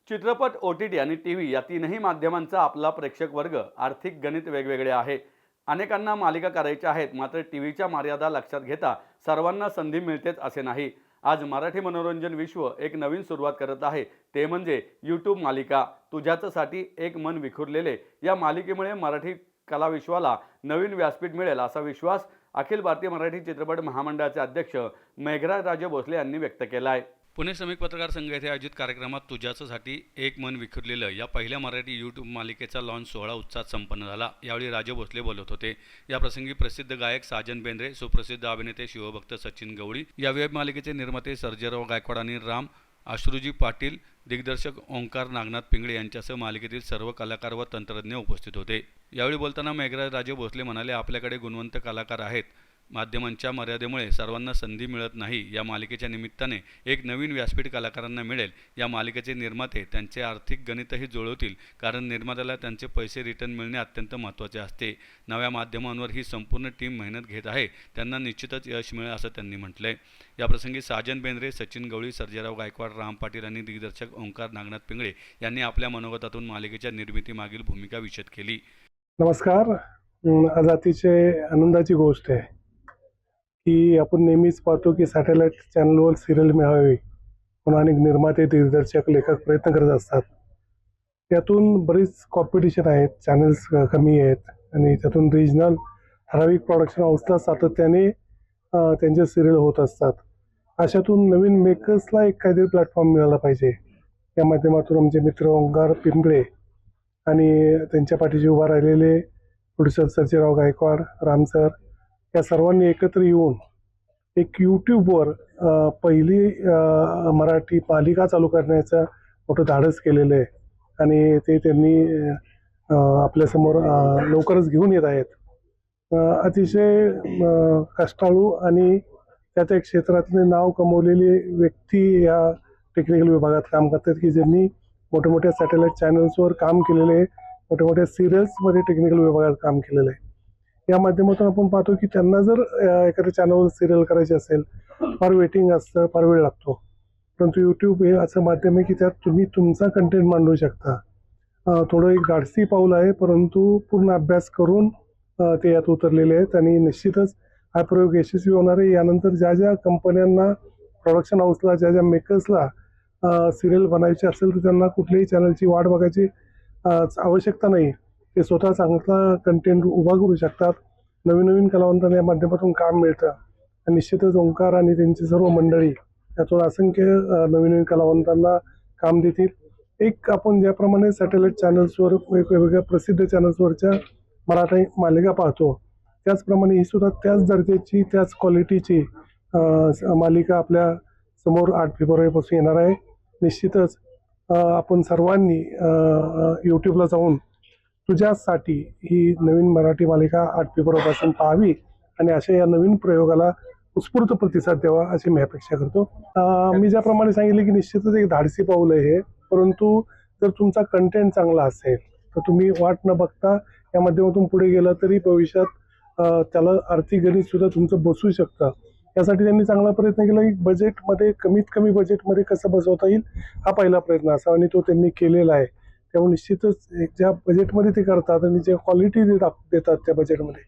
चित्रपट, OTT आणि TV या तीनही माध्यमांचा आपला प्रेक्षक वर्ग, आर्थिक गणित वेगवेगळे आहे. अनेकांना मालिका करायच्या आहेत, मात्र टीव्हीच्या मर्यादा लक्षात घेता सर्वांना संधी मिळतेच असे नाही. आज मराठी मनोरंजन विश्व एक नवीन सुरुवात करत आहे, ते म्हणजे यूट्यूब मालिका. तुझ्याचसाठी एक मन विखुरलेले या मालिकेमुळे मराठी कलाविश्वाला नवीन व्यासपीठ मिळेल असा विश्वास अखिल भारतीय मराठी चित्रपट महामंडळाचे अध्यक्ष मेघराज राजे भोसले यांनी व्यक्त केला आहे. पुणे श्रमिक पत्रकार संघ येथे आयोजित कार्यक्रमात तुझ्याचसाठी एक मन विखुरलेलं या पहिल्या मराठी यूट्यूब मालिकेचा लॉन्च सोहळा उत्साहात संपन्न झाला. यावेळी राजे भोसले बोलत होते. याप्रसंगी प्रसिद्ध गायक साजन बेंद्रे, सुप्रसिद्ध अभिनेते शिवभक्त सचिन गवळी, या वेब मालिकेचे निर्माते सर्जेराव गायकवाड आणि राम अश्रूजी पाटील, दिग्दर्शक ओंकार नागनाथ पिंगळे यांच्यासह मालिकेतील सर्व कलाकार व तंत्रज्ञ उपस्थित होते. यावेळी बोलताना मेघराज राजे भोसले म्हणाले, आपल्याकडे गुणवंत कलाकार आहेत. माध्यमांच्या मर्यादेमुळे सर्वांना संधी मिळत नाही. या मालिकेच्या निमित्ताने एक नवीन व्यासपीठ कलाकारांना मिळेल. या मालिकेचे निर्माते त्यांचे आर्थिक गणितही जुळवतील, कारण निर्मात्याला त्यांचे पैसे रिटर्न मिळणे अत्यंत महत्त्वाचे असते. नव्या माध्यमांवर ही संपूर्ण टीम मेहनत घेत आहे. त्यांना निश्चितच यश मिळेल असं त्यांनी म्हटलंय. याप्रसंगी साजन बेंद्रे, सचिन गवळी, सर्जेराव गायकवाड, राम पाटील आणि दिग्दर्शक ओंकार नागनाथ पिंगळे यांनी आपल्या मनोगतातून मालिकेच्या निर्मितीमागील भूमिका विशद केली. नमस्कार. आज अतिशय आनंदाची गोष्ट आहे की आपण नेहमीच पाहतो की सॅटेलाईट चॅनलवर सिरियल मिळावी म्हणून अनेक निर्माते, दिग्दर्शक, लेखक प्रयत्न करत असतात. त्यातून बरीच कॉम्पिटिशन आहेत, चॅनल्स कमी आहेत आणि त्यातून रिजनल ठराविक प्रोडक्शन हाऊसला सातत्याने त्यांचे सिरियल होत असतात. अशातून नवीन मेकर्सला एक काहीतरी प्लॅटफॉर्म मिळाला पाहिजे. या माध्यमातून आमचे मित्र ओंकार पिंपळे आणि त्यांच्या पाठीशी उभा राहिलेले प्रोड्युसर सर्जेराव गायकवाड, राम सर, या सर्वांनी एकत्र येऊन एक यूट्यूबवर पहिली मराठी मालिका चालू करण्याचं मोठं धाडस केलेलं आहे आणि ते त्यांनी आपल्यासमोर लवकरच घेऊन येत आहेत. अतिशय कष्टाळू आणि त्या त्या क्षेत्रातले नाव कमवलेले व्यक्ती या टेक्निकल विभागात काम करतात की ज्यांनी मोठ्या मोठ्या सॅटेलाईट चॅनल्सवर काम केलेले आहे, मोठ्या मोठ्या सिरियल्समध्ये टेक्निकल विभागात काम केलेलं आहे. या माध्यमातून आपण पाहतो की त्यांना जर एखाद्या चॅनलवर सिरियल करायची असेल, फार वेटिंग असतं, फार वेळ लागतो. परंतु यूट्यूब हे असं माध्यम आहे की त्यात तुम्ही तुमचा कंटेंट मांडू शकता. थोडं एक धाडसी पाऊल आहे, परंतु पूर्ण अभ्यास करून ते यात उतरलेले आहेत आणि निश्चितच हा प्रयोग यशस्वी होणार आहे. यानंतर ज्या ज्या कंपन्यांना, प्रोडक्शन हाऊसला, ज्या ज्या मेकर्सला सिरियल बनायची असेल तर त्यांना कुठल्याही चॅनलची वाट बघायची आवश्यकता नाही. ते स्वतः चांगला कंटेंट उभा करू शकतात. नवीन नवीन कलावंतांना या माध्यमातून काम मिळतं आणि निश्चितच ओंकार आणि त्यांची सर्व मंडळी यातून असंख्य नवीन नवीन कलावंतांना काम देतील. एक आपण ज्याप्रमाणे सॅटेलाईट चॅनल्सवर, वेगवेगळ्या प्रसिद्ध चॅनल्सवरच्या मराठी मालिका पाहतो, त्याचप्रमाणे ही सुद्धा त्याच दर्जाची, त्याच क्वालिटीची मालिका आपल्या समोर 8 फेब्रुवारीपासून येणार आहे. निश्चितच आपण सर्वांनी यूट्यूबला जाऊन तुझ्यासाठी ही नवीन मराठी मालिका 8 फेब्रुवारीपासून पाहावी आणि अशा या नवीन प्रयोगाला उत्स्फूर्त प्रतिसाद द्यावा अशी मी अपेक्षा करतो. मी ज्याप्रमाणे सांगितले की निश्चितच एक धाडसी पाऊल आहे हे, परंतु जर तुमचा कंटेंट चांगला असेल तर तुम्ही वाट न बघता या माध्यमातून पुढे गेला तरी भविष्यात त्याला आर्थिक गणित सुद्धा तुमचं बसू शकतं. यासाठी त्यांनी चांगला प्रयत्न केला की बजेटमध्ये, कमीत कमी बजेटमध्ये कसं बसवता येईल हा पहिला प्रयत्न असा आणि तो त्यांनी केलेला आहे. त्यामुळे निश्चितच ज्या बजेटमध्ये ते करतात आणि जे क्वालिटी देतात त्या बजेटमध्ये,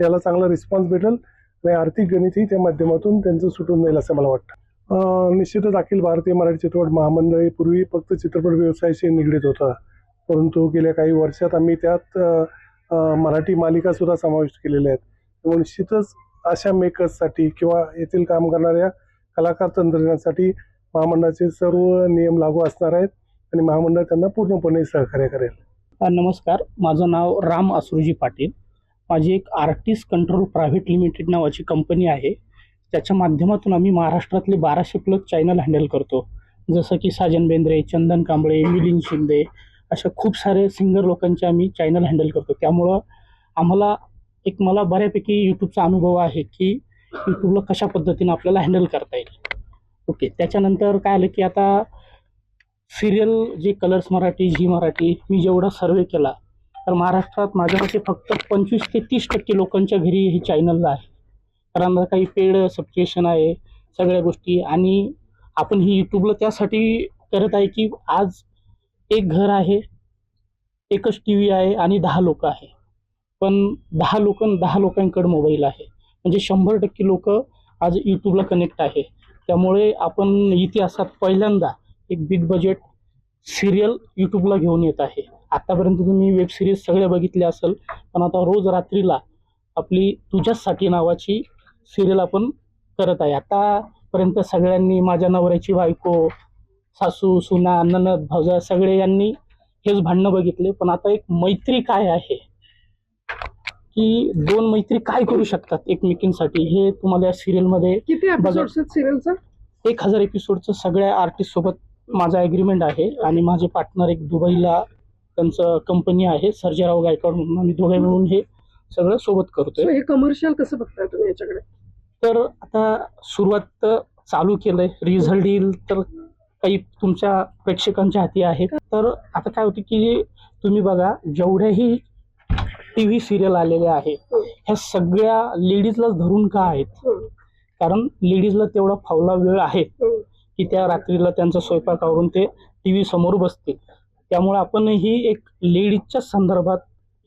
त्याला चांगला रिस्पॉन्स भेटेल आणि आर्थिक गणितही त्या माध्यमातून त्यांचं सुटून जाईल असं मला वाटतं. निश्चितच अखिल भारतीय मराठी चित्रपट महामंडळ पूर्वी फक्त चित्रपट व्यवसायाशी निगडीत होतं, परंतु गेल्या काही वर्षात आम्ही त्यात मराठी मालिका सुद्धा समाविष्ट केलेल्या आहेत. त्यामुळे निश्चितच अशा मेकर्ससाठी किंवा येथील काम करणाऱ्या कलाकार, तंत्रज्ञांसाठी महामंडळाचे सर्व नियम लागू असणार आहेत आणि महामंडळ त्यांना पूर्णपणे सहकार्य करेल. नमस्कार, माझं नाव राम अश्रूजी पाटील. माझी एक आर्टिस्ट कंट्रोल प्रायव्हेट लिमिटेड नावाची कंपनी आहे. त्याच्या माध्यमातून आम्ही महाराष्ट्रातले 1200+ चॅनल हँडल करतो. जसं की साजन बेंद्रे, चंदन कांबळे, मिलिंद शिंदे, अशा खूप सारे सिंगर लोकांचे आम्ही चॅनल हँडल करतो. त्यामुळं आम्हाला मला बऱ्यापैकी यूट्यूबचा अनुभव आहे की यूट्यूबला कशा पद्धतीनं आपल्याला हँडल करता येईल. ओके, त्याच्यानंतर काय आलं की आता सिरियल जे कलर्स मराठी, झी मराठी, मी जेवढा सर्वे केला तर महाराष्ट्रात माझ्या मते फक्त 25 ते 30% लोकांच्या घरी हे चॅनल आहे. कारण काही पेड सबस्क्रिप्शन आहे, सगळ्या गोष्टी. आणि आपण ही यूट्यूबला त्यासाठी करत आहे की आज एक घर आहे, एकच टी व्ही आहे आणि 10 लोक आहे. पण 10 लोकांकडे मोबाईल आहे. म्हणजे 100% लोक आज यूट्यूबला कनेक्ट आहे. त्यामुळे आपण इतिहासात पहिल्यांदा एक बिग बजेट सिरियल यूट्यूबला घेऊन येत आहे. आतापर्यंत तुम्ही वेब सिरीज सगळ्या बघितल्या असेल, पण आता रोज रात्रीला आपली तुझ्यासाठी नावाची सिरियल आपण करत आहे. आतापर्यंत सगळ्यांनी माझ्या नवऱ्याची बायको, सासू, सुना, ननद, भावजा सगळे यांनी हेच भांडणं बघितले. पण आता एक मैत्री काय आहे, की दोन मैत्री काय करू शकतात एकमेकींसाठी, हे तुम्हाला या सिरियलमध्ये किती एपिसोड्स आहेत सिरियलचं? 1000 एपिसोडचं सगळ्या आर्टिस्ट सोबत माझा ॲग्रीमेंट आहे. आणि माझे पार्टनर एक दुबईला त्यांचं कंपनी आहे, सर्जेराव गायकवाड म्हणून. आम्ही दोघे मिळून हे सगळं सोबत करतोय. हे कमर्शियल कसं बघताय तुम्ही याच्याकडे? तर आता सुरुवात चालू केलंय, रिझल्ट येईल तर काही तुमच्या प्रेक्षकांच्या हाती आहे. तर आता काय होतं की तुम्ही बघा, जेवढ्याही टी व्ही सिरियल आलेल्या आहेत ह्या सगळ्या लेडीजलाच धरून का आहेत? कारण लेडीजला तेवढा फावला वेळ आहे की त्या रात्रीला त्यांचा स्वयंपाक आवरून ते टी व्ही समोर बसतील. त्यामुळे आपणही एक लेडीजच्या संदर्भात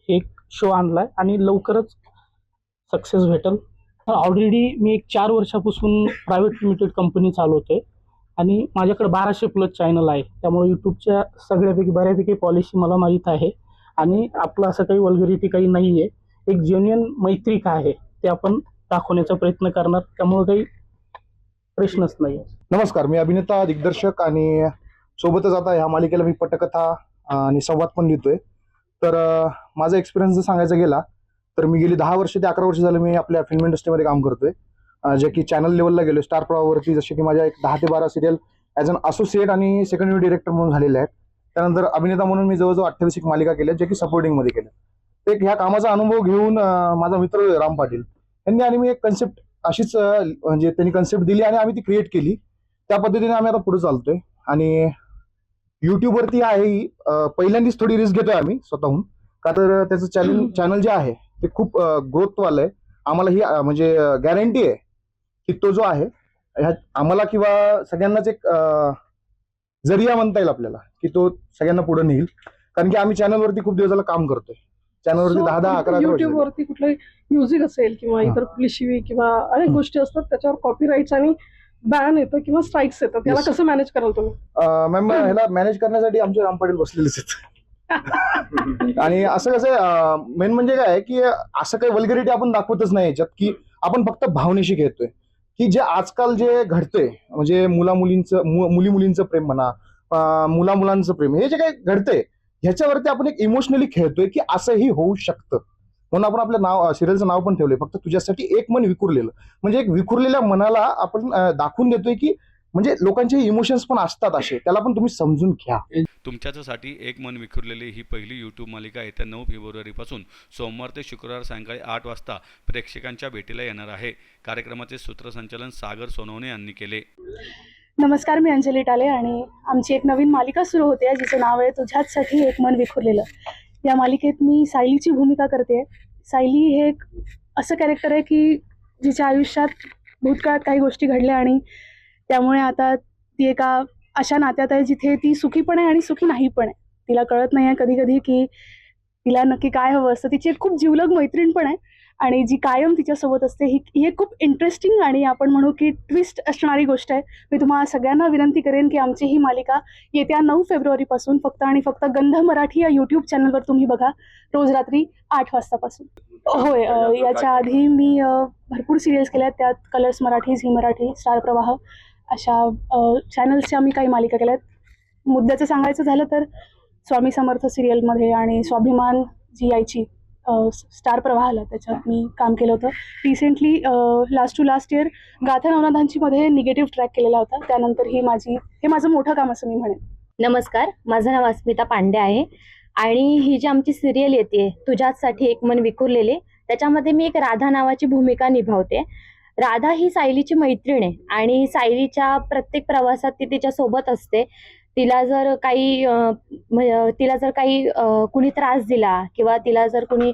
एक शो आणलाय आणि लवकरच सक्सेस भेटेल. ऑलरेडी मी एक 4 वर्षापासून प्रायव्हेट लिमिटेड कंपनी चालवतोय आणि माझ्याकडे 1200+ चॅनल आहे. त्यामुळे यूट्यूबच्या सगळ्यापैकी बऱ्यापैकी पॉलिसी मला माहीत आहे आणि आपलं असं काही वल्गरिटी काही नाही आहे. एक जेन्युइन मैत्री काय आहे ते आपण दाखवण्याचा प्रयत्न करणार, त्यामुळे काही प्रश्नच नाही. नमस्कार, मी अभिनेता, दिग्दर्शक आणि सोबतच आता ह्या मालिकेला मी पटकथा आणि संवाद पण लिहितोय. तर माझा एक्सपिरियन्स जर सांगायचा गेला तर मी गेली 10 वर्ष ते 11 वर्ष झालं मी आपल्या फिल्म इंडस्ट्रीमध्ये काम करतोय. जे की चॅनल लेवलला गेलो, स्टार प्रवाहावरती जसे की माझ्या एक 10 ते 12 सिरियल ॲज अन असोसिएट आणि सेकंड युनिट डिरेक्टर म्हणून झालेले आहेत. त्यानंतर अभिनेता म्हणून मी जवळजवळ 28 एक मालिका केल्या, जे की सपोर्टिंगमध्ये केल्या. ते ह्या कामाचा अनुभव घेऊन माझा मित्र राम पाटील यांनी आणि मी एक कन्सेप्ट अशीच म्हणजे त्यांनी कन्सेप्ट दिली आणि आम्ही ती क्रिएट केली. त्या पद्धतीने आम्ही आता पुढे चालतोय. आणि युट्यूबवरती आहे ही पहिल्यांदाच थोडी रिस्क घेतोय आम्ही स्वतःहून, का तर त्याचं चॅनल जे आहे ते खूप ग्रोथवालं आहे. आम्हाला ही म्हणजे गॅरंटी आहे की तो जो आहे ह्यात आम्हाला किंवा सगळ्यांनाच एक जरिया म्हणता येईल आपल्याला की तो सगळ्यांना पुढे नेईल. कारण की आम्ही चॅनलवरती खूप दिवसाला काम करतोय. चॅनलवरती 10-11 युट्यूब वरती कुठलं म्युझिक असेल किंवा इतर कुठली शिवी किंवा अनेक गोष्टी असतात, त्याच्यावर कॉपीराईट्स आणि बॅन येतं किंवा स्ट्राईक्स येतात. त्याला Yes. कसं मॅनेज कराल तुम्ही? मॅम, ह्याला मॅनेज करण्यासाठी आमचे राम पाटील बसलेलेच आहेत. आणि असं कसं मेन म्हणजे काय आहे की असं काही वल्गरिटी आपण दाखवतच नाही याच्यात, की आपण फक्त भावनेशी खेळतोय. की जे आजकाल जे घडतंय म्हणजे मुली मुलींचं प्रेम म्हणा, मुला मुलांचं प्रेम, हे जे काही घडतंय ह्याच्यावरती आपण एक इमोशनली खेळतोय की असंही होऊ शकतं. म्हणून आपण आपलं सिरियलचं नाव पण ठेवलंय फक्त तुझ्यासाठी एक मन विखुरलेलं. म्हणजे एक विखुरलेल्या मनाला आपण दाखवून देतोय की म्हणजे लोकांचे इमोशन्स पण असतात असे, त्याला पण तुम्ही समजून घ्या. तुमच्यासाठी एक मन विखुरलेली ही पहिली यूट्यूब मालिका येत्या 9 फेब्रुवारीपासून सोमवार ते शुक्रवार सायंकाळी 8 वाजता प्रेक्षकांच्या भेटीला येणार आहे. कार्यक्रमाचे सूत्रसंचालन सागर सोनवणे यांनी केले. नमस्कार, मी अंजली टाले आणि आमची एक नवीन मालिका सुरू होते जिचं नाव आहे तुझ्याचसाठी एक मन विखुरलेलं. या मालिकेत मी सायलीची भूमिका करते. सायली हे एक असं कॅरेक्टर आहे की जिच्या आयुष्यात भूतकाळात काही गोष्टी घडल्या आणि त्यामुळे आता ती एका अशा नात्यात आहे जिथे ती सुखी पण आहे आणि सुखी नाही पण आहे. तिला कळत नाही आहे कधी कधी की तिला नक्की काय हवं असतं. तिची एक खूप जीवलग मैत्रीण पण आहे आणि जी कायम तिच्यासोबत असते. ही एक खूप इंटरेस्टिंग आणि आपण म्हणू की ट्विस्ट असणारी गोष्ट आहे. मी तुम्हाला सगळ्यांना विनंती करेन की आमची ही मालिका येत्या 9 फेब्रुवारीपासून फक्त आणि फक्त गंध मराठी या यूट्यूब चॅनलवर तुम्ही बघा, रोज रात्री 8 वाजतापासून. होय, याच्या आधी मी भरपूर सिरियल्स केल्या आहेत. त्यात कलर्स मराठी, झी मराठी, स्टार प्रवाह अशा चॅनल्सच्या मी काही मालिका केल्या आहेत. मुद्द्याचं सांगायचं झालं तर स्वामी समर्थ सिरियलमध्ये आणि स्वाभिमान जी यायची स्टार प्रवाहाला, त्याच्यात मी काम केलं होतं. Recently last to last year गाथा नवनाथांची मध्ये निगेटिव्ह ट्रॅक केलेला होता. त्यानंतर हे माझं मोठं काम असं मी म्हणेन. नमस्कार, माझं नाव अस्मिता पांडे आहे आणि ही जी आमची सिरियल येते तुझ्याचसाठी एक मन विखुरलेले, त्याच्यामध्ये मी एक राधा नावाची भूमिका निभावते. राधा ही सायलीची मैत्रीण आहे आणि सायलीच्या प्रत्येक प्रवासात ती तिच्या सोबत असते. तिला जर काही कुणी त्रास दिला किंवा तिला जर कुणी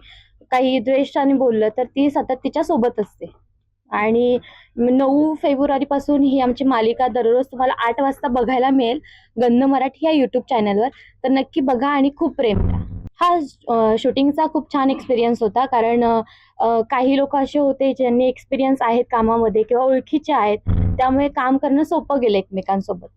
काही द्वेषाने बोललं तर ती सतत तिच्या सोबत असते. आणि 9 फेब्रुवारीपासून ही आमची मालिका दररोज तुम्हाला 8 वाजता बघायला मिळेल गंध मराठी या यूट्यूब चॅनलवर. तर नक्की बघा आणि खूप प्रेम द्या. हा शूटिंगचा खूप छान एक्सपिरियन्स होता, कारण काही लोक असे होते ज्यांनी एक्सपिरियन्स आहेत कामामध्ये किंवा ओळखीचे आहेत, त्यामुळे काम करणं सोपं गेलं एकमेकांसोबत.